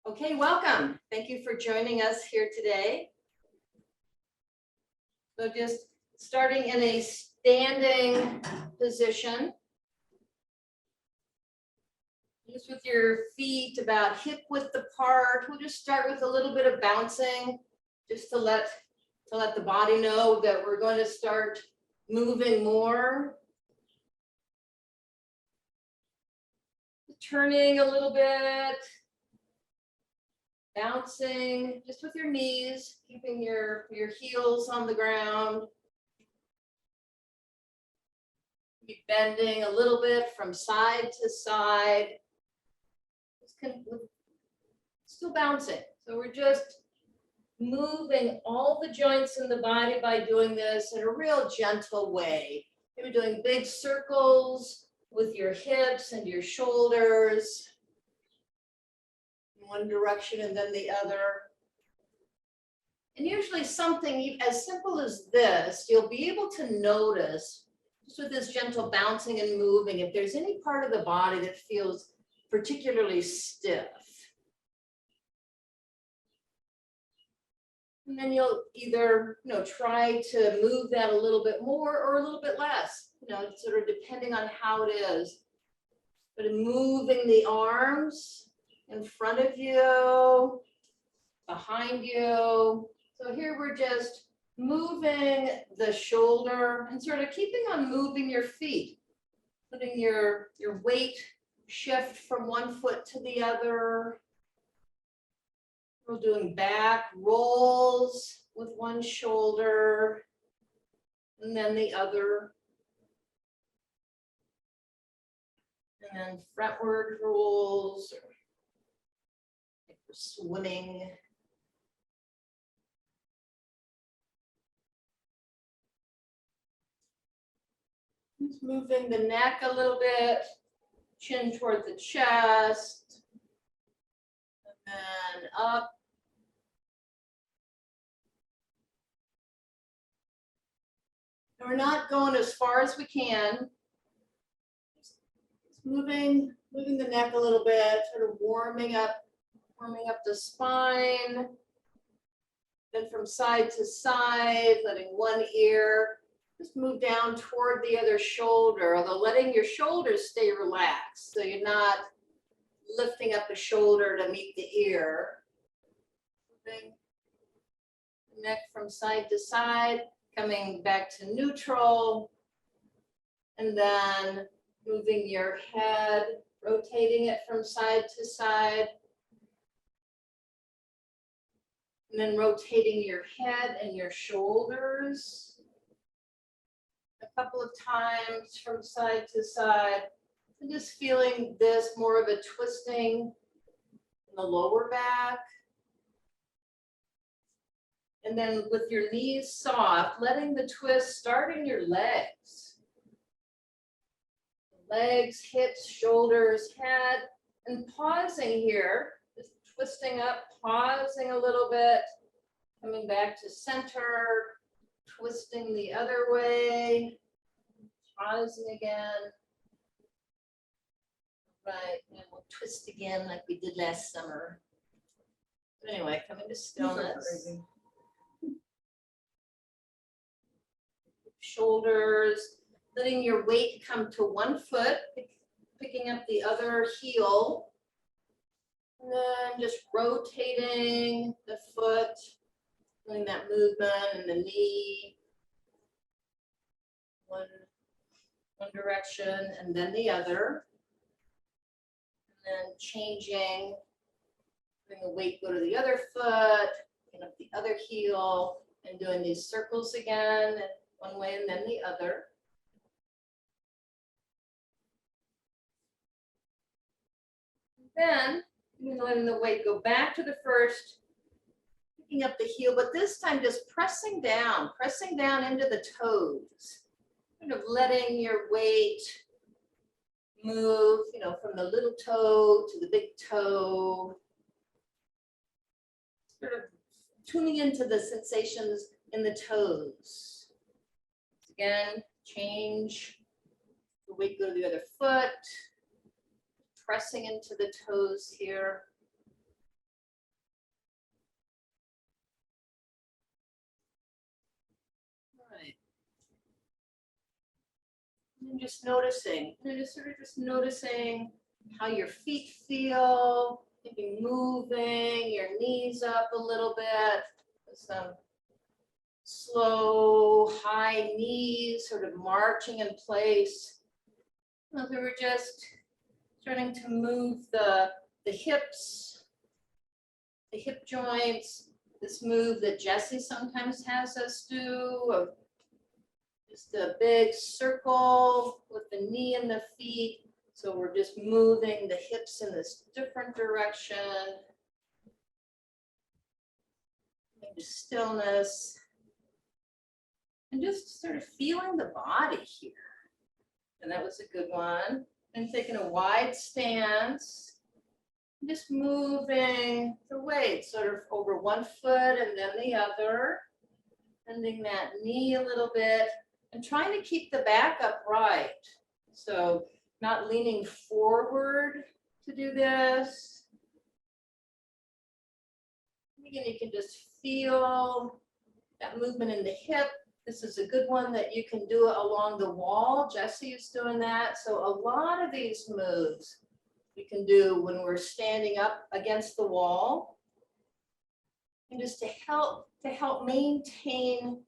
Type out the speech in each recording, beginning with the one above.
Okay, welcome. Thank you for joining us here today. So just starting in a standing position. Just with your feet about hip width apart. We'll just start with a little bit of bouncing just to let the body know that we're going to start moving more. Turning a little bit. Bouncing just with your knees, keeping your heels on the ground. Be bending a little bit from side to side. Still bouncing. So we're just moving all the joints in the body by doing this in a real gentle way. You're doing big circles with your hips and your shoulders. One direction and then the other. And usually something as simple as this, you'll be able to notice just with this gentle bouncing and moving, if there's any part of the body that feels particularly stiff. And then you'll either, try to move that a little bit more or a little bit less, sort of depending on how it is. But moving the arms in front of you, behind you. So here we're just moving the shoulder and sort of keeping on moving your feet, letting your weight shift from one foot to the other. We're doing back rolls with one shoulder and then the other. And then frontward rolls. Swimming. Just moving the neck a little bit, chin toward the chest, and then up. And we're not going as far as we can. Just moving the neck a little bit, sort of warming up the spine, then from side to side, letting one ear just move down toward the other shoulder, although letting your shoulders stay relaxed, so you're not lifting up the shoulder to meet the ear. Moving the neck from side to side, coming back to neutral, and then moving your head, rotating it from side to side. And then rotating your head and your shoulders a couple of times from side to side. And just feeling this more of a twisting in the lower back. And then with your knees soft, letting the twist start in your legs. Legs, hips, shoulders, head, and pausing here. Twisting up, pausing a little bit, coming back to center, twisting the other way, pausing again. Right, and we'll twist again like we did last summer. But anyway, coming to stillness. Shoulders, letting your weight come to one foot, picking up the other heel. And then just rotating the foot, doing that movement in the knee. One direction and then the other. And then changing, letting the weight go to the other foot, picking up the other heel, and doing these circles again, one way and then the other. And then letting the weight go back to the first, picking up the heel, but this time just pressing down into the toes, kind of letting your weight move, from the little toe to the big toe, sort of tuning into the sensations in the toes. Again, change the weight, go to the other foot. Pressing into the toes here. And just noticing, just noticing how your feet feel, maybe moving your knees up a little bit, some slow, high knees sort of marching in place. So we were just starting to move the hips, the hip joints, this move that Jessie sometimes has us do, of just a big circle with the knee and the feet. So we're just moving the hips in this different direction. Into stillness. And just sort of feeling the body here. And that was a good one. And taking a wide stance. Just moving the weight sort of over one foot and then the other. Bending that knee a little bit. And trying to keep the back upright. So not leaning forward to do this. Again, you can just feel that movement in the hip. This is a good one that you can do along the wall. Jessie is doing that. So a lot of these moves we can do when we're standing up against the wall. And just to help maintain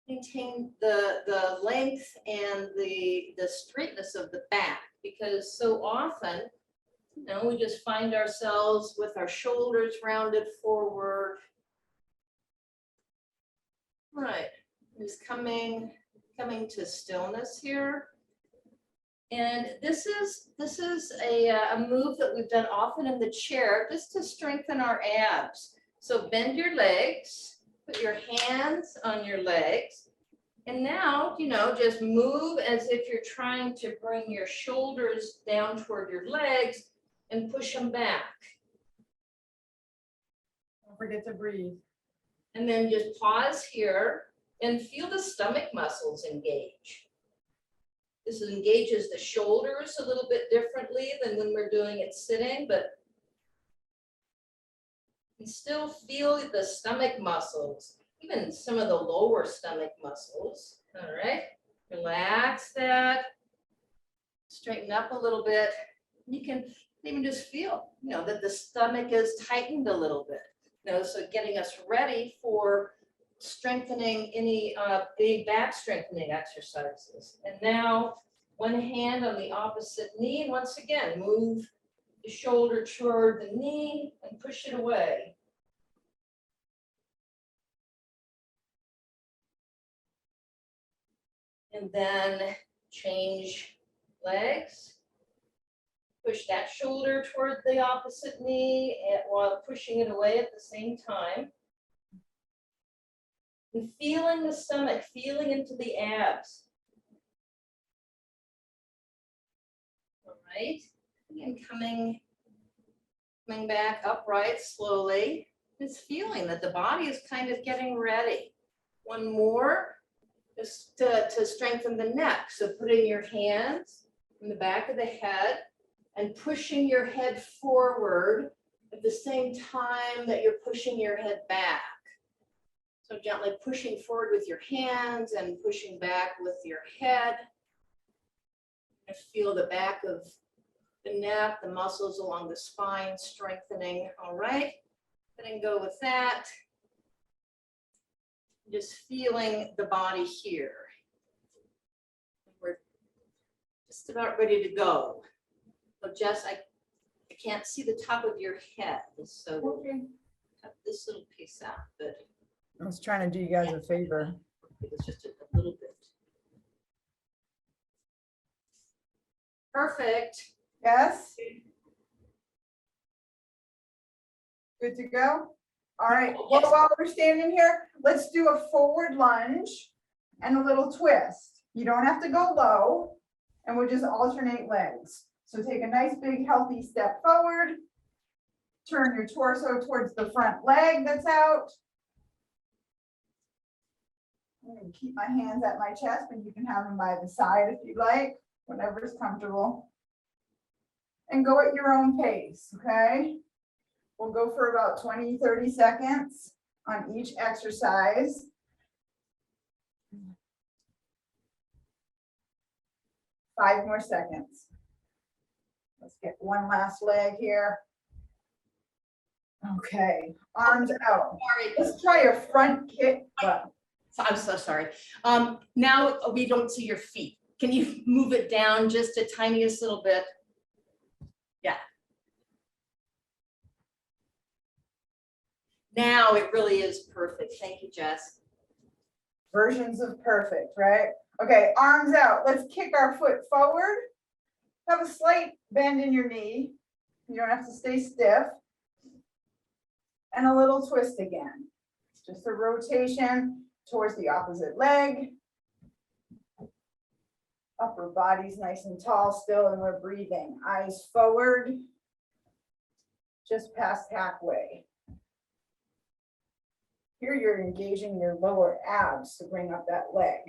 the length and the straightness of the back, because so often, you know, we just find ourselves with our shoulders rounded forward. Right, just coming to stillness here. And this is a move that we've done often in the chair, just to strengthen our abs. So bend your legs, put your hands on your legs. And now, you know, just move as if you're trying to bring your shoulders down toward your legs and push them back. Don't forget to breathe. And then just pause here and feel the stomach muscles engage. This engages the shoulders a little bit differently than when we're doing it sitting, but you still feel the stomach muscles, even some of the lower stomach muscles. All right, relax that, straighten up a little bit. You can even just feel, you know, that the stomach is tightened a little bit. You know, so getting us ready for strengthening any big back strengthening exercises. And now one hand on the opposite knee, and once again, move the shoulder toward the knee and push it away. And then change legs. Push that shoulder toward the opposite knee while pushing it away at the same time. And feeling the stomach, feeling into the abs. All right, and coming back upright slowly. Just feeling that the body is kind of getting ready. One more, just to strengthen the neck. So putting your hands in the back of the head and pushing your head forward at the same time that you're pushing your head back. So gently pushing forward with your hands and pushing back with your head. And feel the back of the neck, the muscles along the spine strengthening. All right, letting go with that. Just feeling the body here. We're just about ready to go. So Jess, I can't see the top of your head, so Okay. cut this little piece out, but I was trying to do you guys a favor. it's just a little bit. Perfect. Yes? Good to go? All right, well, Yes. while we're standing here, let's do a forward lunge and a little twist. You don't have to go low, and we'll just alternate legs. So take a nice big healthy step forward. Turn your torso towards the front leg that's out. I'm going to keep my hands at my chest, but you can have them by the side if you like, whatever is comfortable. And go at your own pace, okay? We'll go for about 20, 30 seconds on each exercise. 5 more seconds. Let's get one last leg here. Okay, arms out. Sorry, Let's try a front kick, but I'm so sorry. Now we don't see your feet. Can you move it down just the tiniest little bit? Yeah. Now it really is perfect. Thank you, Jess. versions of perfect, right? Okay, arms out. Let's kick our foot forward. Have a slight bend in your knee. You don't have to stay stiff. And a little twist again. Just a rotation towards the opposite leg. Upper body's nice and tall still, and we're breathing. Eyes forward, just past halfway. Here you're engaging your lower abs to bring up that leg.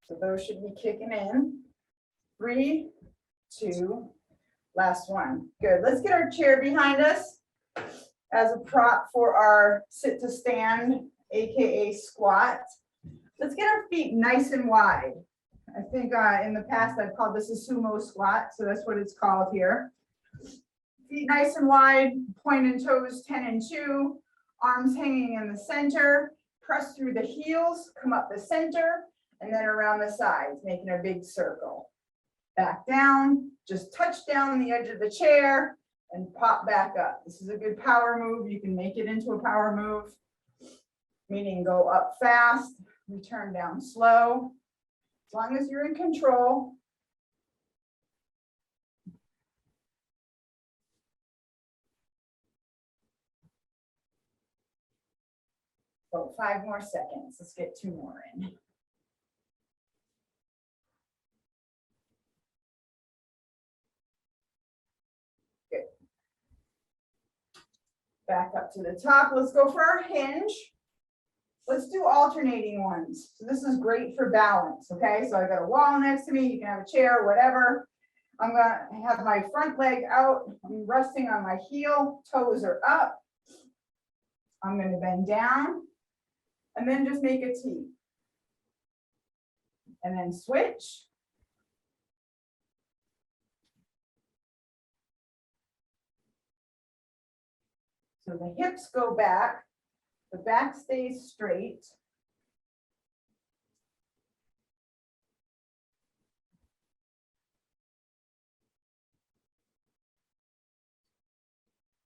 So those should be kicking in. 3, 2, last one. Good. Let's get our chair behind us as a prop for our sit to stand, AKA squat. Let's get our feet nice and wide. I think in the past I've called this a sumo squat, so that's what it's called here. Feet nice and wide, pointed toes 10 and 2, arms hanging in the center, press through the heels, come up the center, and then around the sides, making a big circle. Back down, just touch down the edge of the chair and pop back up. This is a good power move. You can make it into a power move, meaning go up fast, return down slow. As long as you're in control. About 5 more seconds. Let's get 2 more in. Good. Back up to the top. Let's go for our hinge. Let's do alternating ones. So this is great for balance, okay? So I got a wall next to me, you can have a chair, whatever. I'm gonna have my front leg out, I'm resting on my heel, toes are up. I'm gonna bend down, and then just make a T. And then switch. So the hips go back. The back stays straight.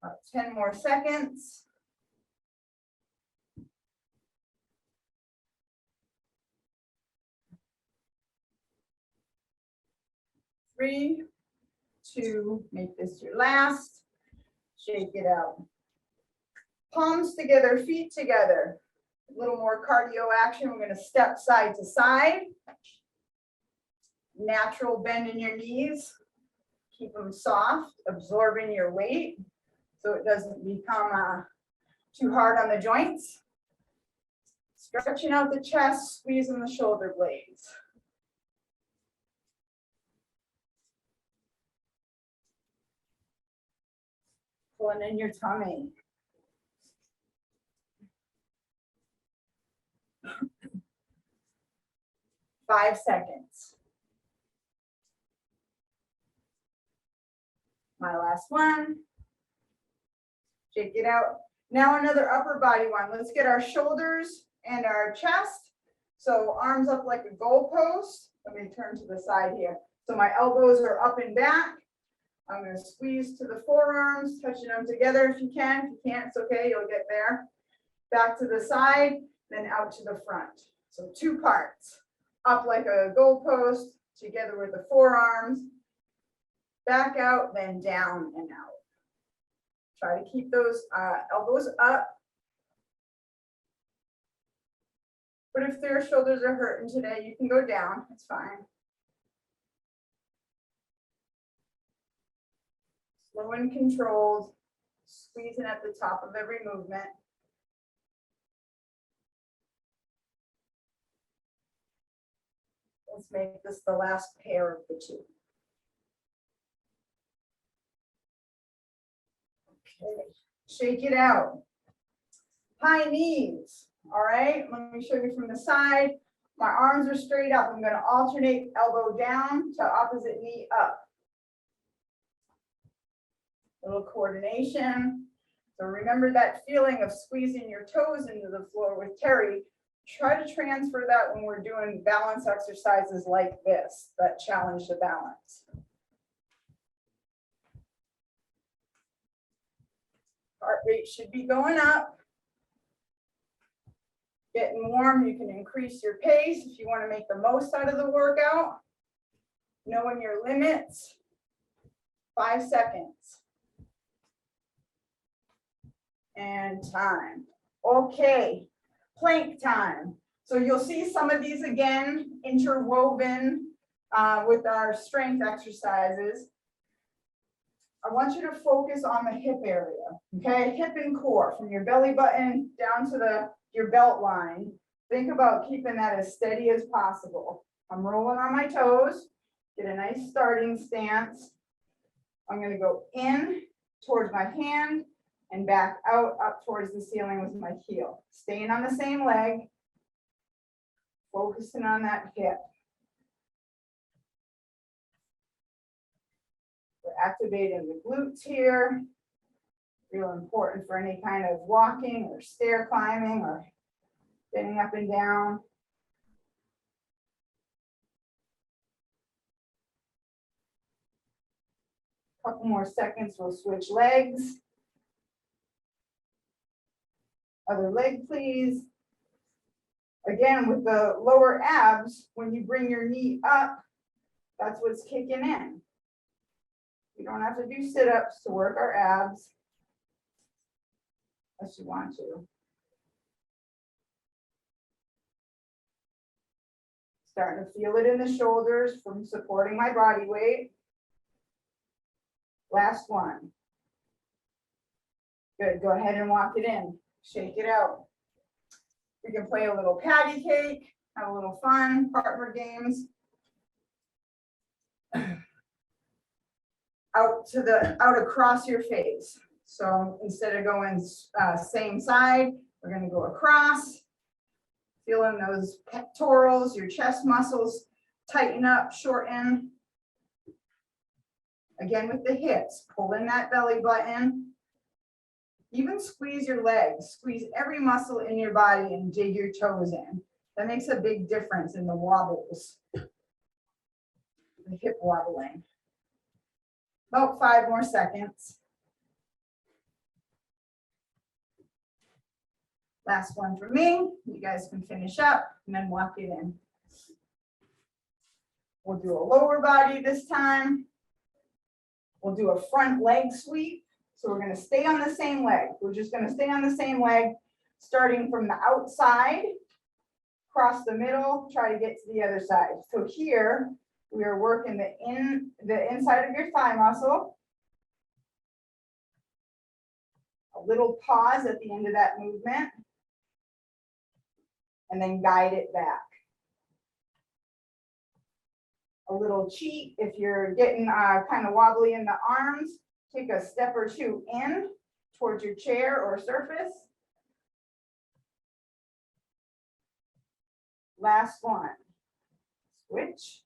About 10 more seconds. 3, 2, make this your last. Shake it out. Palms together, feet together. A little more cardio action. We're going to step side to side. Natural bend in your knees. Keep them soft, absorbing your weight so it doesn't become too hard on the joints. Stretching out the chest, squeezing the shoulder blades. Pulling in your tummy. Five seconds. My last one. Shake it out. Now another upper body one. Let's get our shoulders and our chest. So arms up like a goalpost. Let me turn to the side here. So my elbows are up and back. I'm going to squeeze to the forearms, touching them together if you can. If you can't, it's okay, you'll get there. Back to the side, then out to the front. So 2 parts. Up like a goalpost, together with the forearms. Back out, then down and out. Try to keep those elbows up. But if their shoulders are hurting today, you can go down, it's fine. Slow and controlled, squeezing at the top of every movement. Let's make this the last pair of the 2. Okay, shake it out. High knees, all right? Let me show you from the side. My arms are straight up. I'm gonna alternate elbow down to opposite knee up. Little coordination. So remember that feeling of squeezing your toes into the floor with Terry. Try to transfer that when we're doing balance exercises like this, that challenge the balance. Heart rate should be going up. Getting warm, you can increase your pace if you want to make the most out of the workout. Knowing your limits. 5 seconds. And time. Okay, plank time. So you'll see some of these again interwoven with our strength exercises. I want you to focus on the hip area, okay? Hip and core, from your belly button down to your belt line. Think about keeping that as steady as possible. I'm rolling on my toes, get a nice starting stance. I'm gonna go in towards my hand and back out up towards the ceiling with my heel. Staying on the same leg, focusing on that hip. We're activating the glutes here. Real important for any kind of walking or stair climbing or getting up and down. Couple more seconds, we'll switch legs. Other leg, please. Again, with the lower abs, when you bring your knee up, that's what's kicking in. You don't have to do sit-ups to work our abs, unless you want to. Starting to feel it in the shoulders from supporting my body weight. Last one. Good, go ahead and walk it in. Shake it out. We can play a little patty cake, have a little fun, partner games. Out across your face. So instead of going same side, we're going to go across. Feeling those pectorals, your chest muscles tighten up, shorten. Again with the hips, pull in that belly button. Even squeeze your legs, squeeze every muscle in your body and dig your toes in. That makes a big difference in the wobbles, the hip wobbling. About 5 more seconds. Last one for me. You guys can finish up and then walk it in. We'll do a lower body this time. We'll do a front leg sweep. So we're going to stay on the same leg. We're just going to stay on the same leg, starting from the outside, cross the middle, try to get to the other side. So here we are working the inside of your thigh muscle. A little pause at the end of that movement, and then guide it back. A little cheat if you're getting kind of wobbly in the arms. Take a step or two in towards your chair or surface. Last one. Switch.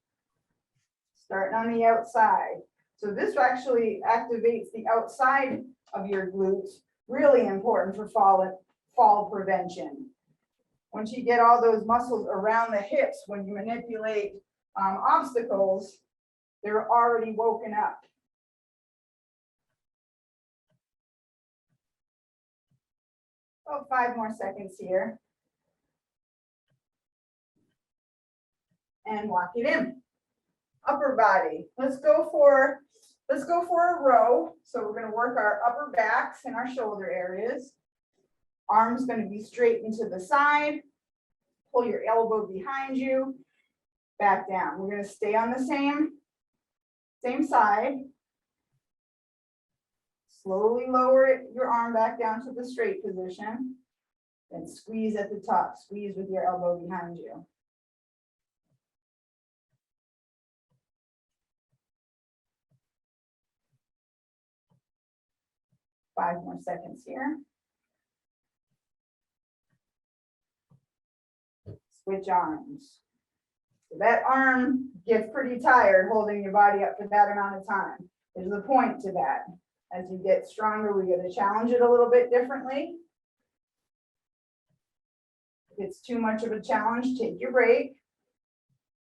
Starting on the outside. So this actually activates the outside of your glutes. Really important for fall prevention. Once you get all those muscles around the hips, when you manipulate obstacles, they're already woken up. About 5 more seconds here. And walk it in. Upper body. Let's go for a row. So we're going to work our upper backs and our shoulder areas. Arms going to be straight into the side. Pull your elbow behind you. Back down. We're going to stay on the same side. Slowly lower your arm back down to the straight position. Then squeeze at the top. Squeeze with your elbow behind you. Five more seconds here. Switch arms. So that arm gets pretty tired holding your body up for that amount of time. There's a point to that. As you get stronger, we got to challenge it a little bit differently. If it's too much of a challenge, take your break,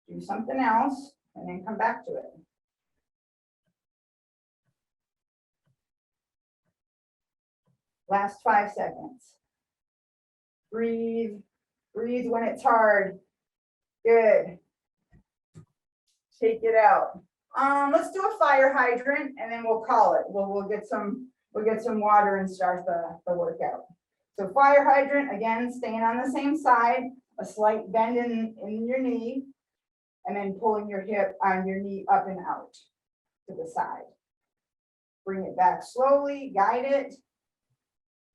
do something else, and then come back to it. Last 5 seconds. Breathe, breathe when it's hard. Good. Take it out. Let's do a fire hydrant and then we'll call it. We'll get some water and start the workout. So fire hydrant, again, staying on the same side, a slight bend in your knee, and then pulling your hip on your knee up and out to the side. Bring it back slowly, guide it,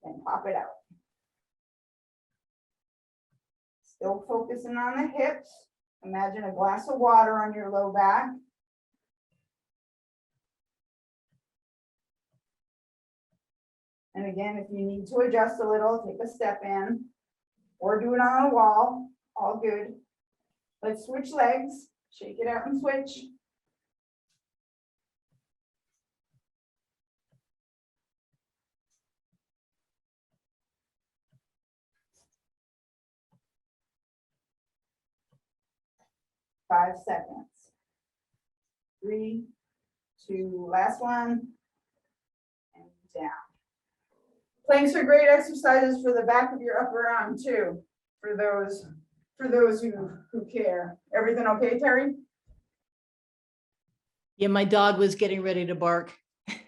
and pop it out. Still focusing on the hips. Imagine a glass of water on your low back. And again, if you need to adjust a little, take a step in or do it on a wall, all good. Let's switch legs, shake it out and switch. Five seconds. 3, 2, last one, and down. Planks are great exercises for the back of your upper arm too, for those who care. Everything okay, Terry? Yeah, my dog was getting ready to bark,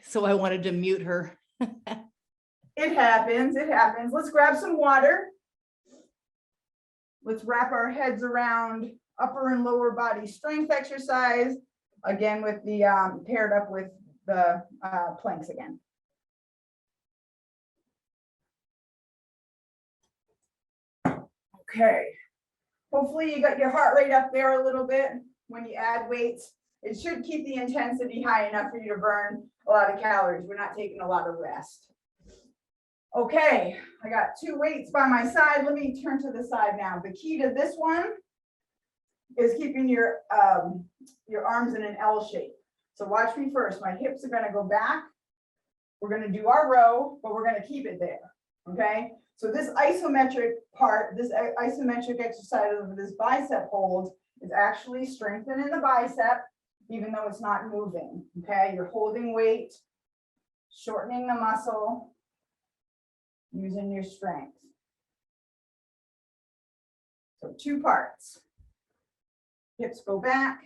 so I wanted to mute her. It happens, it happens. Let's grab some water. Let's wrap our heads around upper and lower body strength exercise. Again, with the paired up with the planks again. Okay. Hopefully you got your heart rate up there a little bit when you add weights. It should keep the intensity high enough for you to burn a lot of calories. We're not taking a lot of rest. Okay, I got 2 weights by my side. Let me turn to the side now. The key to this one is keeping your arms in an L shape. So watch me first. My hips are going to go back. We're going to do our row, but we're going to keep it there. Okay. So this isometric part, this isometric exercise of this bicep hold is actually strengthening the bicep, even though it's not moving. Okay. You're holding weight, shortening the muscle, using your strength. So 2 parts. Hips go back,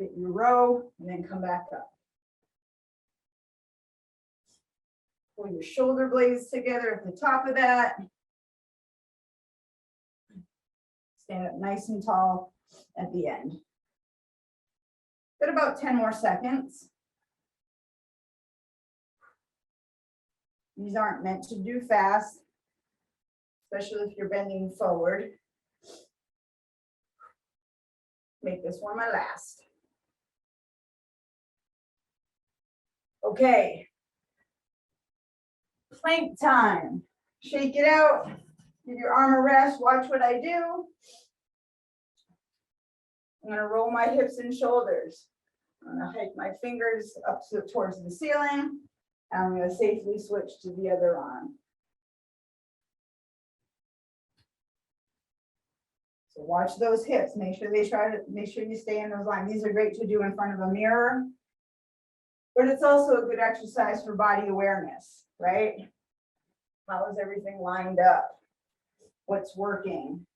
get your row, and then come back up. Pull your shoulder blades together at the top of that. Stand up nice and tall at the end. Got about 10 more seconds. These aren't meant to do fast, especially if you're bending forward. Make this one my last. Okay. Plank time. Shake it out. Give your arm a rest. Watch what I do. I'm going to roll my hips and shoulders. I'm going to hike my fingers up towards the ceiling. And I'm going to safely switch to the other arm. So watch those hips. Make sure you stay in those lines. These are great to do in front of a mirror. But it's also a good exercise for body awareness, right? How is everything lined up? What's working?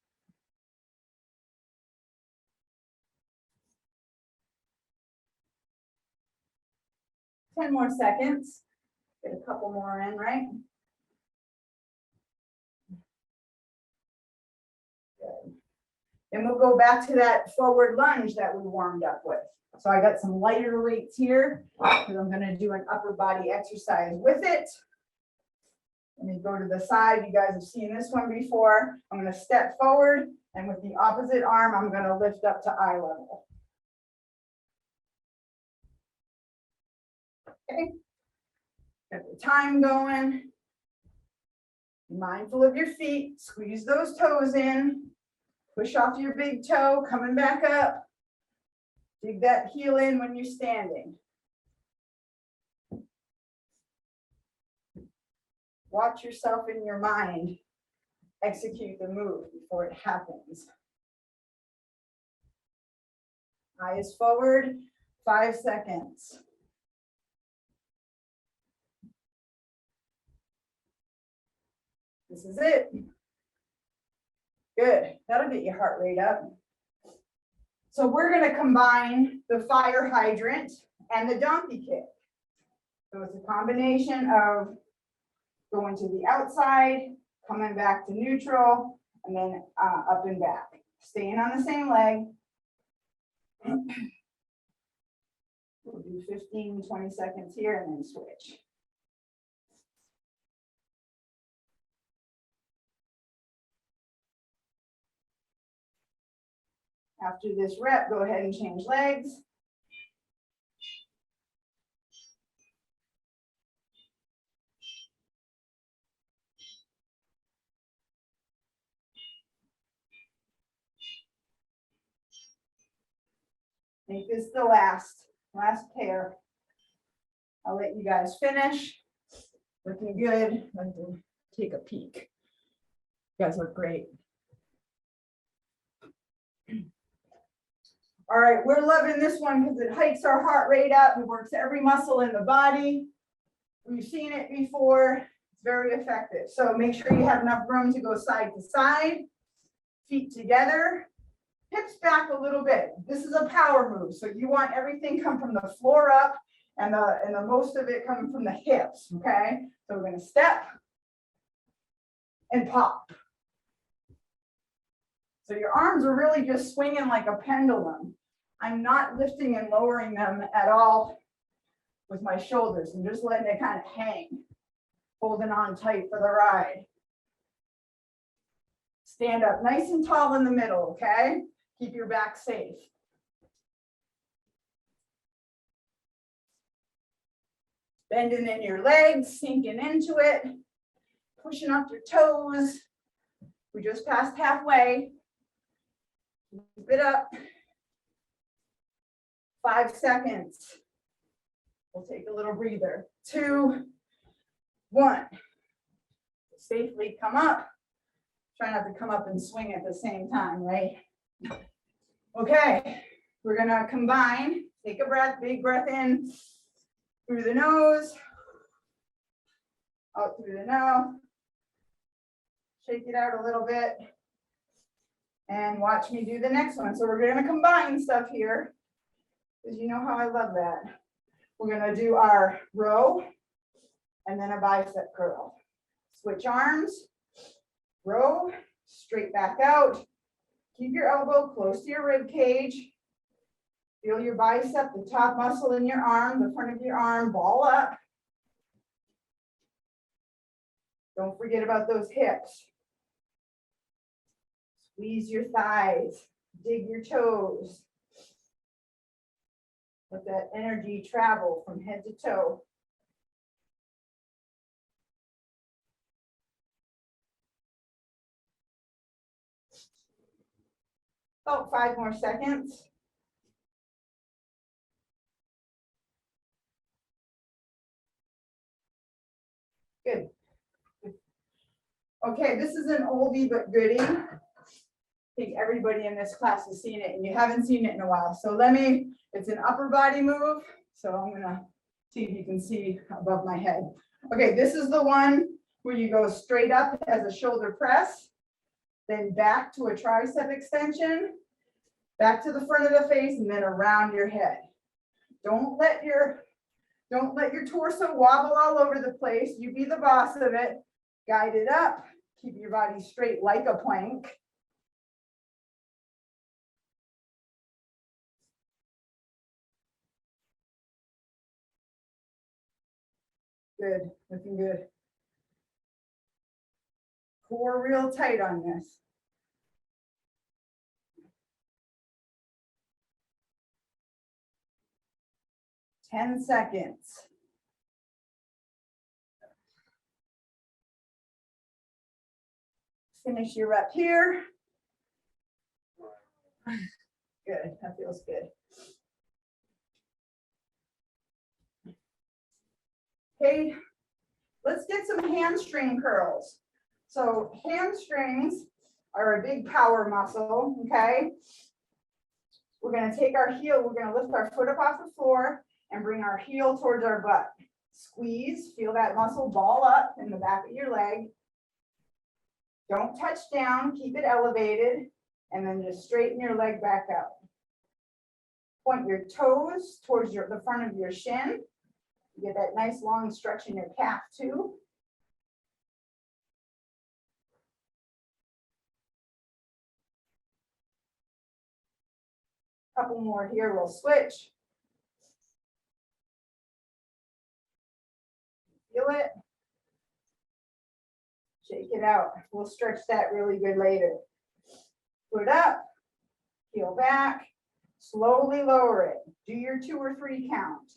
Ten more seconds. Get a couple more in, right? Good. Then we'll go back to that forward lunge that we warmed up with. So I got some lighter weights here because I'm going to do an upper body exercise with it. Let me go to the side. You guys have seen this one before. I'm going to step forward, and with the opposite arm, I'm going to lift up to eye level. Okay. Got the time going. Be mindful of your feet. Squeeze those toes in. Push off your big toe, coming back up. Dig that heel in when you're standing. Watch yourself in your mind. Execute the move before it happens. Eyes forward, 5 seconds. This is it. Good, that'll get your heart rate up. So we're gonna combine the fire hydrant and the donkey kick. So it's a combination of going to the outside, coming back to neutral, and then up and back. Staying on the same leg. We'll do 15, 20 seconds here and then switch. After this rep, go ahead and change legs. Make this the last pair. I'll let you guys finish. Looking good. Let me take a peek. You guys look great. All right, we're loving this one because it hikes our heart rate up. It works every muscle in the body. We've seen it before. It's very effective. So make sure you have enough room to go side to side. Feet together. Hips back a little bit. This is a power move. So you want everything come from the floor up and the most of it coming from the hips, okay? So we're gonna step and pop. So your arms are really just swinging like a pendulum. I'm not lifting and lowering them at all with my shoulders. I'm just letting it kind of hang, holding on tight for the ride. Stand up nice and tall in the middle, okay? Keep your back safe. Bending in your legs, sinking into it, pushing up your toes. We just passed halfway. Keep it up. 5 seconds. We'll take a little breather. 2, 1. Safely come up. Try not to come up and swing at the same time, right? Okay, we're gonna combine. Take a breath, big breath in through the nose, out through the nose. Shake it out a little bit. And watch me do the next one. So we're gonna combine stuff here, because you know how I love that. We're gonna do our row and then a bicep curl. Switch arms, row, straight back out. Keep your elbow close to your rib cage. Feel your bicep, the top muscle in your arm, the front of your arm, ball up. Don't forget about those hips. Squeeze your thighs, dig your toes. Let that energy travel from head to toe. About 5 more seconds. Good. Okay, this is an oldie but goodie. I think everybody in this class has seen it and you haven't seen it in a while. So it's an upper body move. So I'm gonna see if you can see above my head. Okay, this is the one where you go straight up as a shoulder press, then back to a tricep extension, back to the front of the face, and then around your head. Don't let your torso wobble all over the place. You be the boss of it. Guide it up. Keep your body straight like a plank. Good, looking good. Core real tight on this. Ten seconds. Finish your rep here. Good, that feels good. Okay, let's get some hamstring curls. So hamstrings are a big power muscle, okay? We're gonna take our heel, we're gonna lift our foot up off the floor and bring our heel towards our butt. Squeeze, feel that muscle ball up in the back of your leg. Don't touch down, keep it elevated, and then just straighten your leg back out. Point your toes towards the front of your shin. You get that nice long stretch in your calf too. Couple more here, we'll switch. Feel it. Shake it out. We'll stretch that really good later. Put it up, heel back, slowly lower it. Do your 2 or 3 count.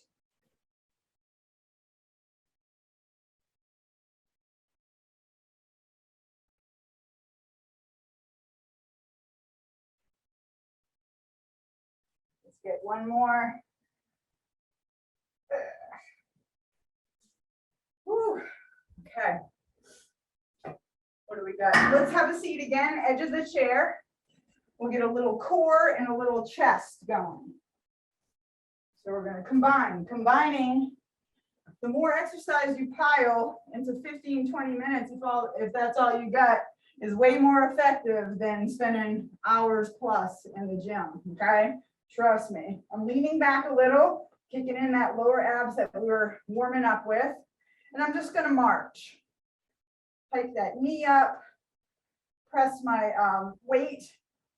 Let's get one more. Whew. Okay. What do we got? Let's have a seat again, edge of the chair. We'll get a little core and a little chest going. So we're going to combining. The more exercise you pile into 15, 20 minutes, if that's all you got, is way more effective than spending hours plus in the gym, okay? Trust me. I'm leaning back a little, kicking in that lower abs that we were warming up with, and I'm just going to march. Hike that knee up, press my weight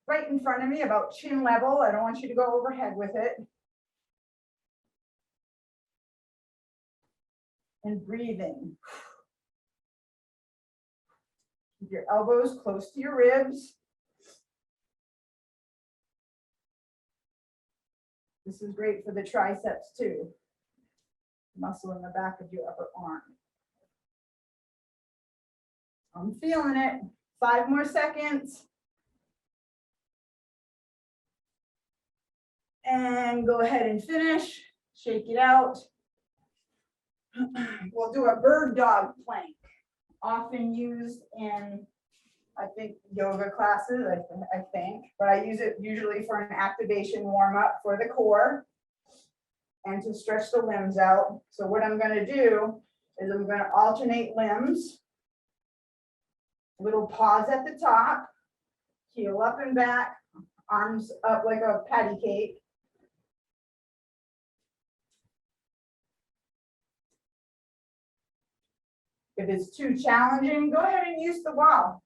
right in front of me, about chin level. I don't want you to go overhead with it. And breathing. Keep your elbows close to your ribs. This is great for the triceps too. Muscle in the back of your upper arm. I'm feeling it. 5 more seconds. And go ahead and finish. Shake it out. We'll do a bird dog plank, often used in, I think, yoga classes, I think, but I use it usually for an activation warm up for the core and to stretch the limbs out. So what I'm going to do is I'm going to alternate limbs. Little pause at the top, heel up and back, arms up like a patty cake. If it's too challenging, go ahead and use the wall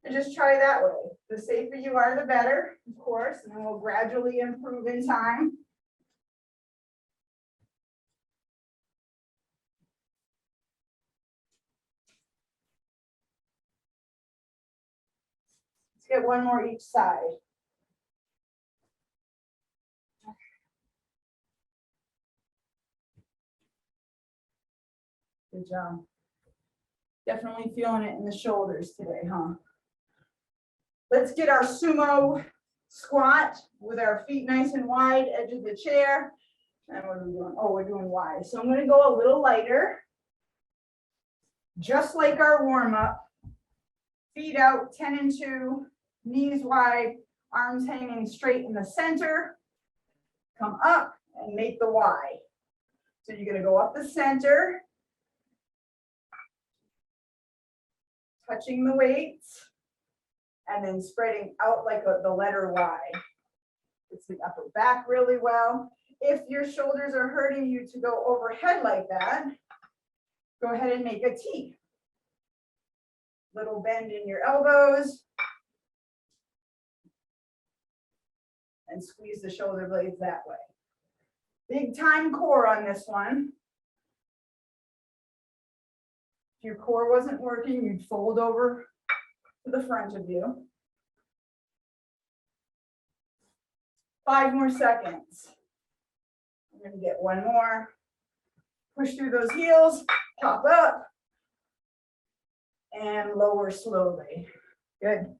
and just try that way. The safer you are, the better, of course, and then we'll gradually improve in time. Let's get one more each side. Good job. Definitely feeling it in the shoulders today, huh? Let's get our sumo squat with our feet nice and wide, edge of the chair. And what are we doing? Oh, we're doing wide. So I'm going to go a little lighter, just like our warm up. Feet out, 10 and 2, knees wide, arms hanging straight in the center. Come up and make the Y. So you're going to go up the center, touching the weights, and then spreading out like the letter Y. It's the upper back really well. If your shoulders are hurting you to go overhead like that, go ahead and make a T. Little bend in your elbows. And squeeze the shoulder blades that way. Big time core on this one. If your core wasn't working, you'd fold over to the front of you. 5 more seconds. I'm going to get one more. Push through those heels, pop up, and lower slowly. Good.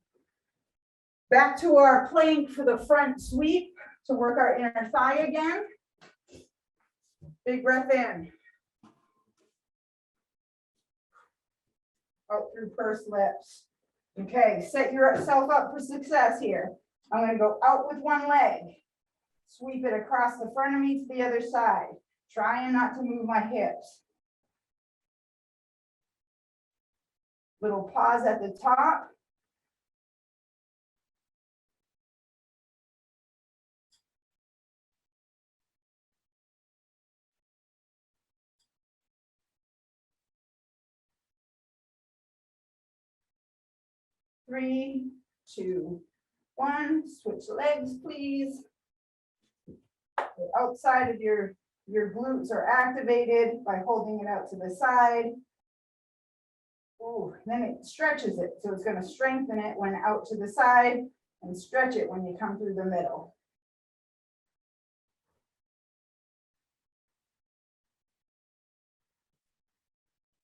Back to our plank for the front sweep to work our inner thigh again. Big breath in. Out through pursed lips. Okay, set yourself up for success here. I'm going to go out with one leg. Sweep it across the front of me to the other side. Trying not to move my hips. Little pause at the top. Three, two, one. Switch legs, please. The outside of your glutes are activated by holding it out to the side. Ooh, then it stretches it. So it's going to strengthen it when out to the side and stretch it when you come through the middle.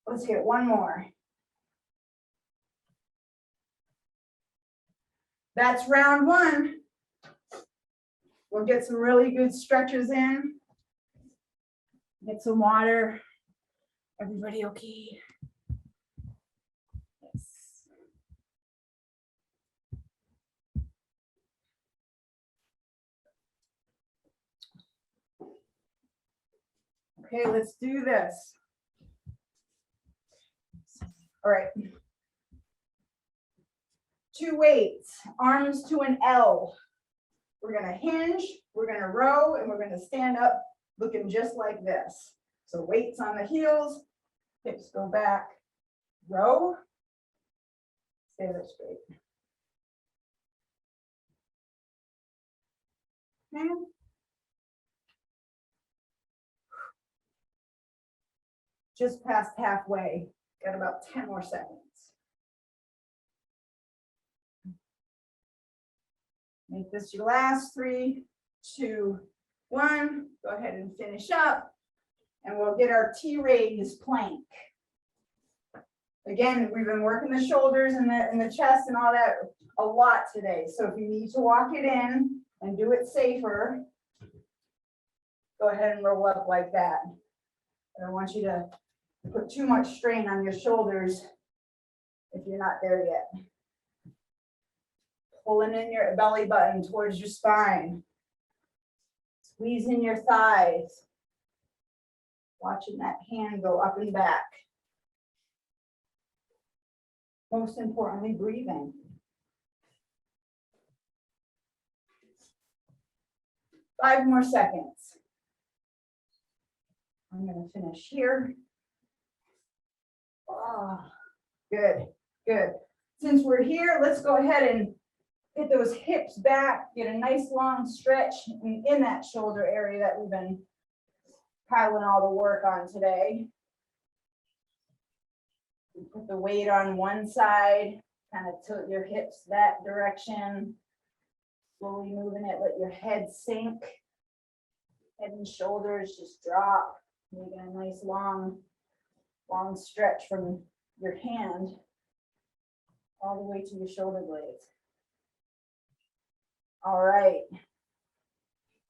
Let's get one more. That's round one. We'll get some really good stretches in. Get some water. Everybody okay? Yes. Okay, let's do this. All right. 2 weights, arms to an L. We're going to hinge, we're going to row, and we're going to stand up looking just like this. So weights on the heels, hips go back, row, stay there straight. Okay. Just past halfway, got about 10 more seconds. Make this your last. 3, 2, 1. Go ahead and finish up. And we'll get our T-raise plank. Again, we've been working the shoulders and the chest and all that a lot today. So if you need to walk it in and do it safer, go ahead and roll up like that. I don't want you to put too much strain on your shoulders if you're not there yet. Pulling in your belly button towards your spine. Squeezing your thighs. Watching that hand go up and back. Most importantly, breathing. Five more seconds. I'm going to finish here. Oh, good, good. Since we're here, let's go ahead and get those hips back, get a nice long stretch in that shoulder area that we've been piling all the work on today. Put the weight on one side, kind of tilt your hips that direction. Slowly moving it, let your head sink. Head and shoulders just drop. Making a nice long stretch from your hand all the way to your shoulder blades. All right.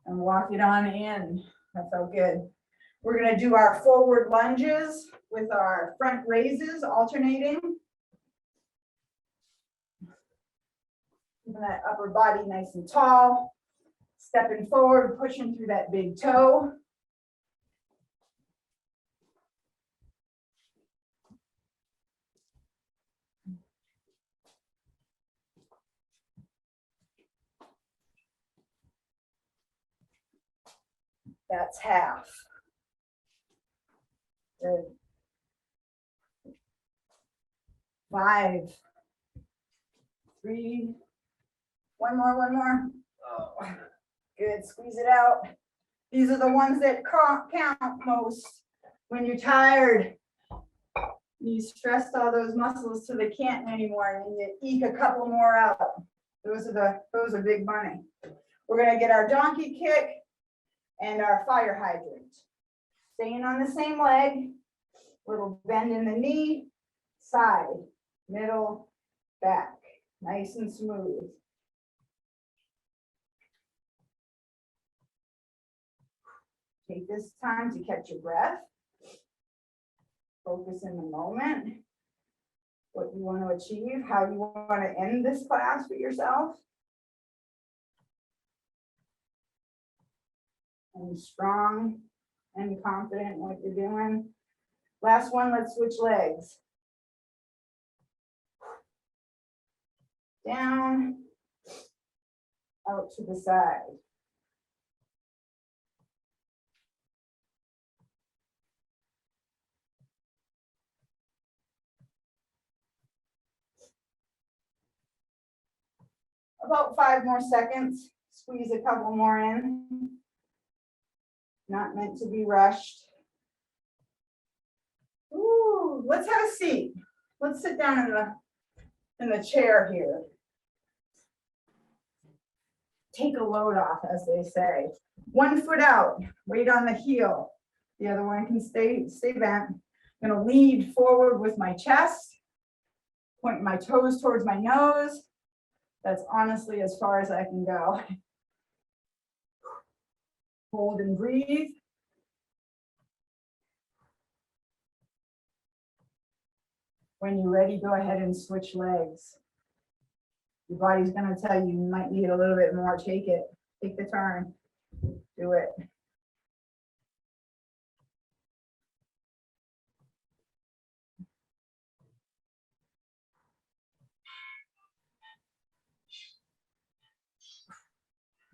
And walk it on in. That felt good. We're going to do our forward lunges with our front raises alternating. Keeping that upper body nice and tall. Stepping forward, pushing through that big toe. That's half. Good. 5, 3, one more. Oh, good, squeeze it out. These are the ones that count most when you're tired. You stressed all those muscles till they can't anymore, and you eke a couple more out. Those are big money. We're gonna get our donkey kick and our fire hydrant. Staying on the same leg, little bend in the knee, side, middle, back, nice and smooth. Take this time to catch your breath. Focus in the moment. What you want to achieve, how you want to end this class for yourself. And strong and confident in what you're doing. Last one, let's switch legs. Down, out to the side. About 5 more seconds, squeeze a couple more in. Not meant to be rushed. Ooh, let's have a seat. Let's sit down in the chair here. Take a load off, as they say. 1 foot out, weight on the heel. The other one can stay bent. I'm gonna lean forward with my chest, point my toes towards my nose. That's honestly as far as I can go. Hold and breathe. When you're ready, go ahead and switch legs. Your body's going to tell you you might need a little bit more. Take it. Take the turn. Do it.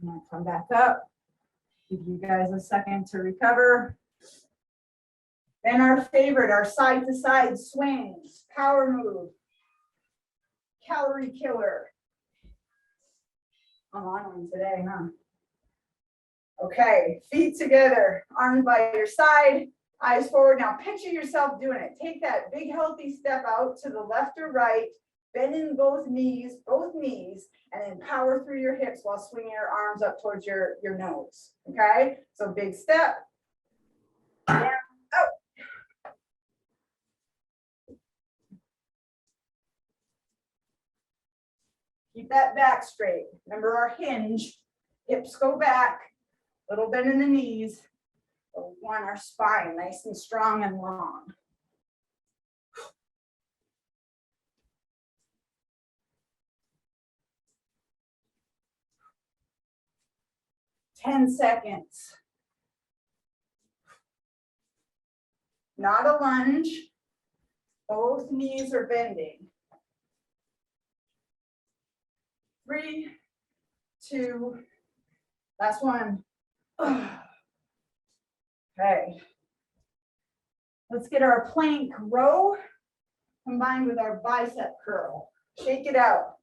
I'm going to come back up. Give you guys a second to recover. Then our favorite, our side to side swings, power move, calorie killer. I'm on one today, huh? Okay, feet together, arms by your side, eyes forward. Now picture yourself doing it. Take that big healthy step out to the left or right, bend in both knees, and then power through your hips while swinging your arms up towards your nose. Okay, so big step, down, out. Keep that back straight. Remember our hinge, hips go back, little bend in the knees. But we want our spine nice and strong and long. Ten seconds. Not a lunge. Both knees are bending. 3, 2, last one. Okay. Let's get our plank row combined with our bicep curl. Shake it out.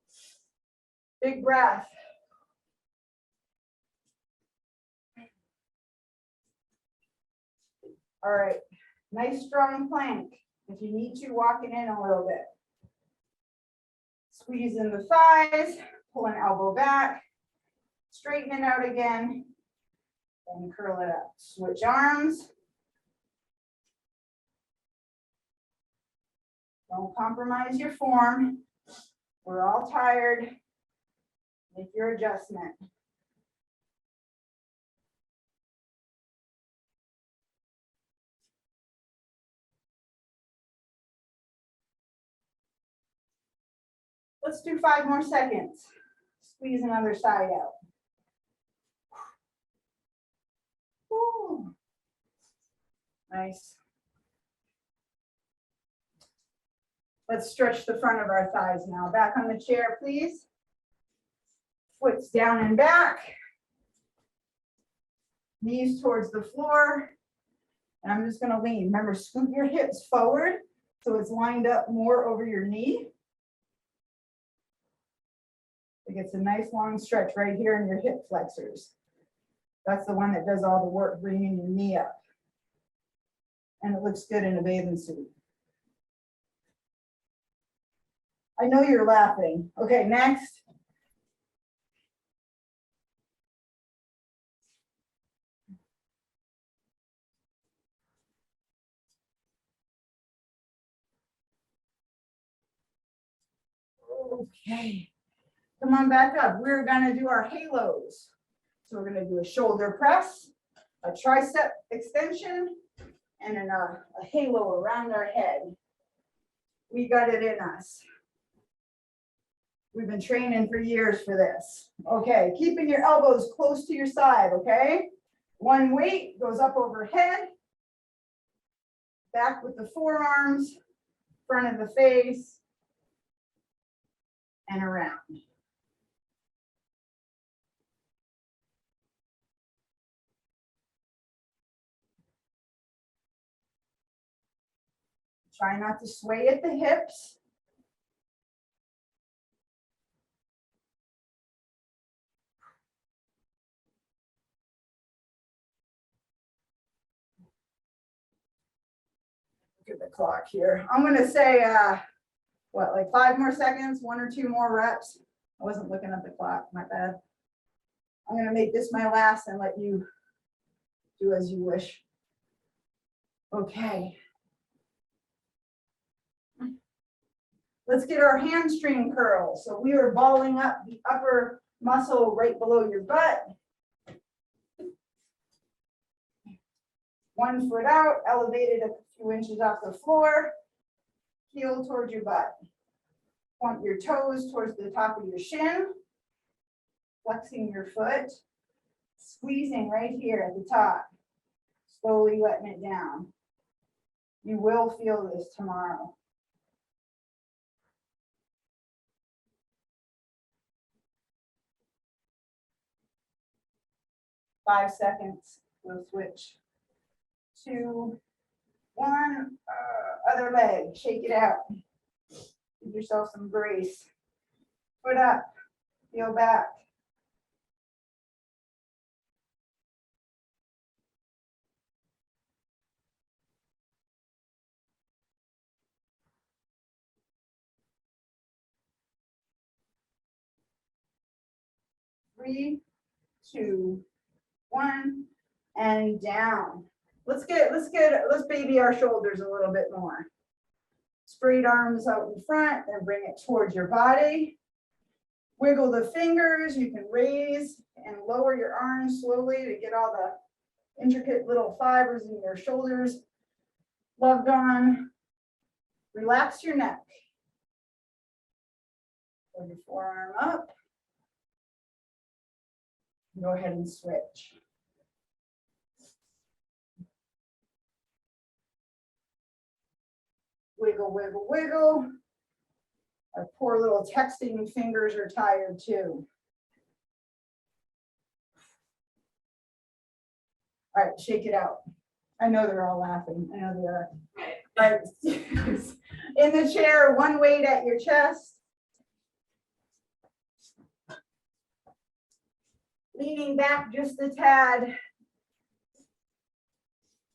Big breath. All right. Nice strong plank. If you need to, walk it in a little bit. Squeeze in the thighs. Pull an elbow back, straighten it out again, and curl it up. Switch arms. Don't compromise your form. We're all tired. Make your adjustment. Let's do 5 more seconds. Squeeze another side out. Woo. Nice. Let's stretch the front of our thighs now. Back on the chair, please. Foot's down and back. Knees towards the floor. And I'm just going to lean. Remember, scoot your hips forward so it's lined up more over your knee. It gets a nice long stretch right here in your hip flexors. That's the one that does all the work, bringing your knee up. And it looks good in a bathing suit. I know you're laughing. Okay, next. Okay. Come on back up. We're going to do our halos. So we're going to do a shoulder press, a tricep extension, and then a halo around our head. We got it in us. We've been training for years for this. Okay, keeping your elbows close to your side, okay? One weight goes up overhead, back with the forearms, front of the face, and around. Try not to sway at the hips. Look at the clock here. I'm gonna say, what, like 5 more seconds, 1 or 2 more reps. I wasn't looking at the clock, my bad. I'm gonna make this my last and let you do as you wish. Okay. Let's get our hamstring curl. So we are balling up the upper muscle right below your butt. 1 foot out, elevated a few inches off the floor, heel towards your butt. Point your toes towards the top of your shin, flexing your foot, squeezing right here at the top, slowly letting it down. You will feel this tomorrow. Five seconds, we'll switch. 2, 1, other leg, shake it out. Give yourself some grace. Foot up, heel back. Three, 2, 1, and down. Let's baby our shoulders a little bit more. Straight arms out in front and bring it towards your body. Wiggle the fingers. You can raise and lower your arms slowly to get all the intricate little fibers in your shoulders loved on. Relax your neck. Pull your forearm up. Go ahead and switch. Wiggle, wiggle, wiggle. Our poor little texting fingers are tired too. All right, shake it out. I know they're all laughing. I know they are. All right. In the chair, 1 weight at your chest. Leaning back just a tad.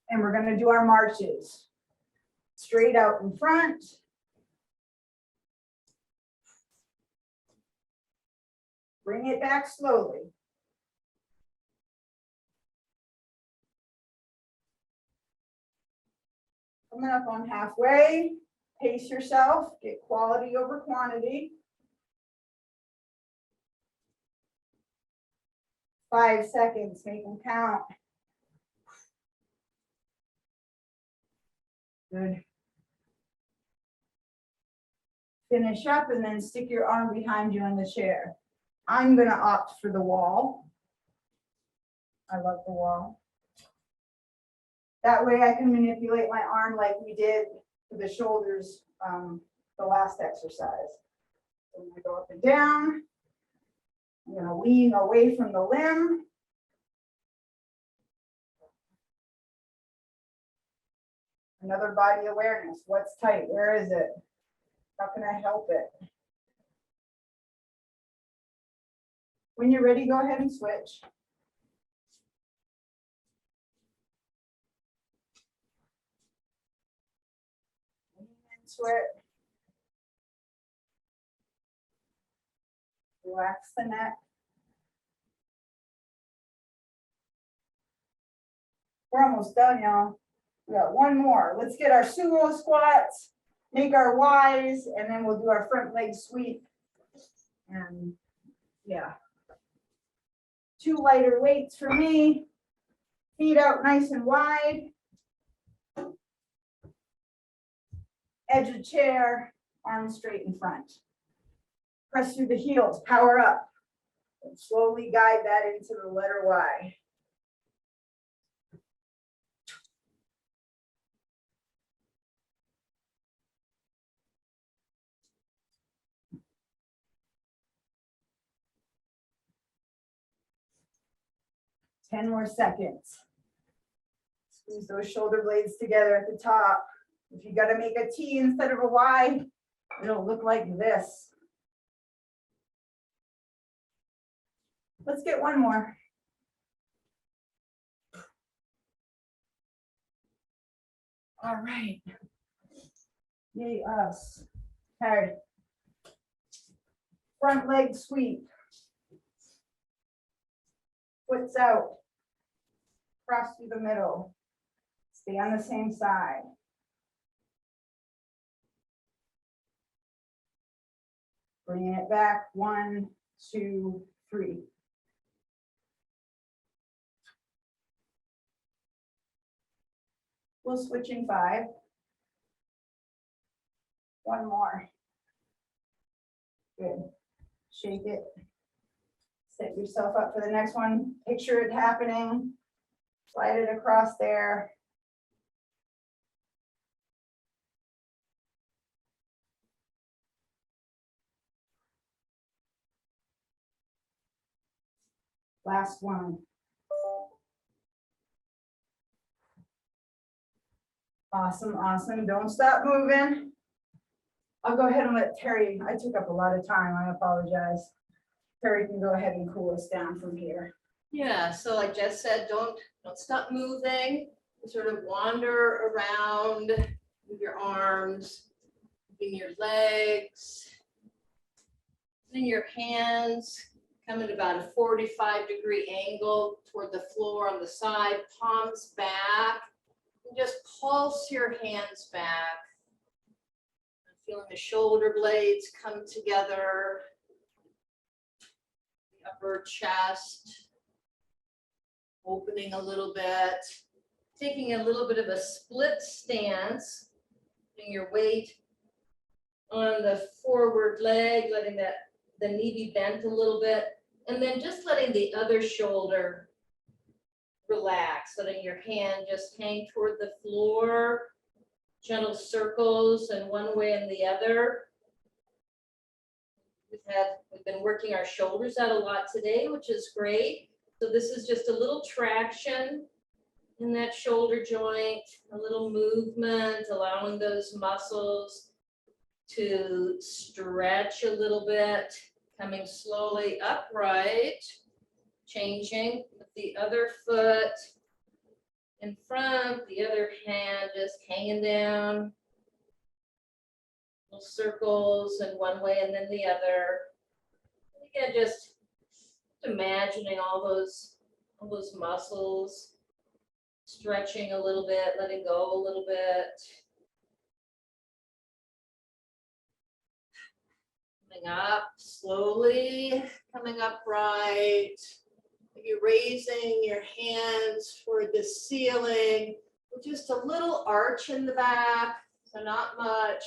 And we're going to do our marches. Straight out in front. Bring it back slowly. Coming up on halfway. Pace yourself. Get quality over quantity. 5 seconds. Make them count. Good. Finish up and then stick your arm behind you on the chair. I'm going to opt for the wall. I love the wall. That way I can manipulate my arm like we did for the shoulders, the last exercise. So I'm going to go up and down. I'm going to lean away from the limb. Another body awareness. What's tight? Where is it? How can I help it? When you're ready, go ahead and switch. Switch. Relax the neck. We're almost done, y'all. We got 1 more. Let's get our sumo squats, make our Ys, and then we'll do our front leg sweep. And yeah. 2 lighter weights for me. Feet out nice and wide. Edge of chair, arms straight in front. Press through the heels, power up. And slowly guide that into the letter Y. Ten more seconds. Squeeze those shoulder blades together at the top. If you got to make a T instead of a Y, it'll look like this. Let's get one more. All right. Yay us. Okay. Front leg sweep. Foots out. Cross through the middle. Stay on the same side. Bringing it back. 1, 2, 3. We'll switch in 5. One more. Good. Shake it. Set yourself up for the next one. Picture it happening. Slide it across there. Last one. Awesome, awesome. Don't stop moving. I'll go ahead and let Terry, I took up a lot of time. I apologize. Terry can go ahead and cool us down from here. Yeah, so like Jess said, don't stop moving. Sort of wander around with your arms, moving your legs, then your hands come at about a 45-degree angle toward the floor on the side, palms back, and just pulse your hands back. Feeling the shoulder blades come together, the upper chest opening a little bit, taking a little bit of a split stance, putting your weight on the forward leg, letting the knee be bent a little bit, and then just letting the other shoulder relax, letting your hand just hang toward the floor, gentle circles in one way and the other. We've been working our shoulders out a lot today, which is great. So this is just a little traction in that shoulder joint, a little movement, allowing those muscles to stretch a little bit, coming slowly upright, changing with the other foot in front, the other hand just hanging down. Little circles in one way and then the other. Again, just imagining all those muscles stretching a little bit, letting go a little bit. Coming up slowly, coming upright. Maybe raising your hands toward the ceiling with just a little arch in the back, so not much.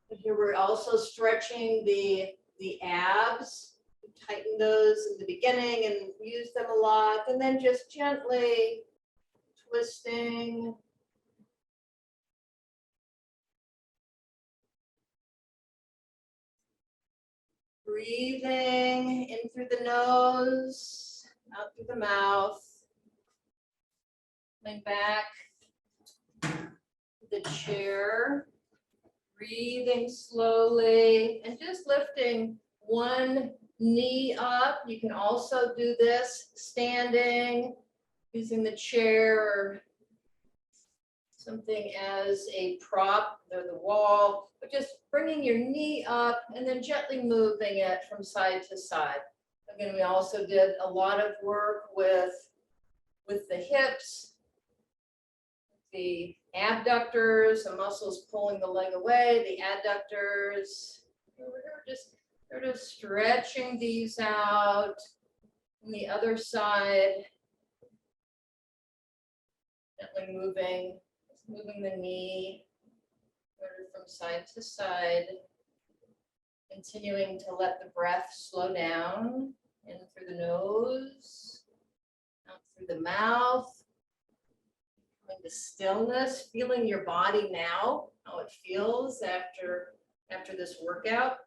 But here we're also stretching the abs. We tighten those in the beginning and use them a lot, and then just gently twisting. Breathing in through the nose, out through the mouth. Coming back to the chair. Breathing slowly and just lifting one knee up. You can also do this standing, using the chair or something as a prop or the wall, but just bringing your knee up and then gently moving it from side to side. Again, we also did a lot of work with the hips, the abductors, the muscles pulling the leg away, the adductors. We're just sort of stretching these out. On the other side, Gently moving the knee from side to side. Continuing to let the breath slow down in through the nose, out through the mouth. Coming to stillness, feeling your body now, how it feels after this workout.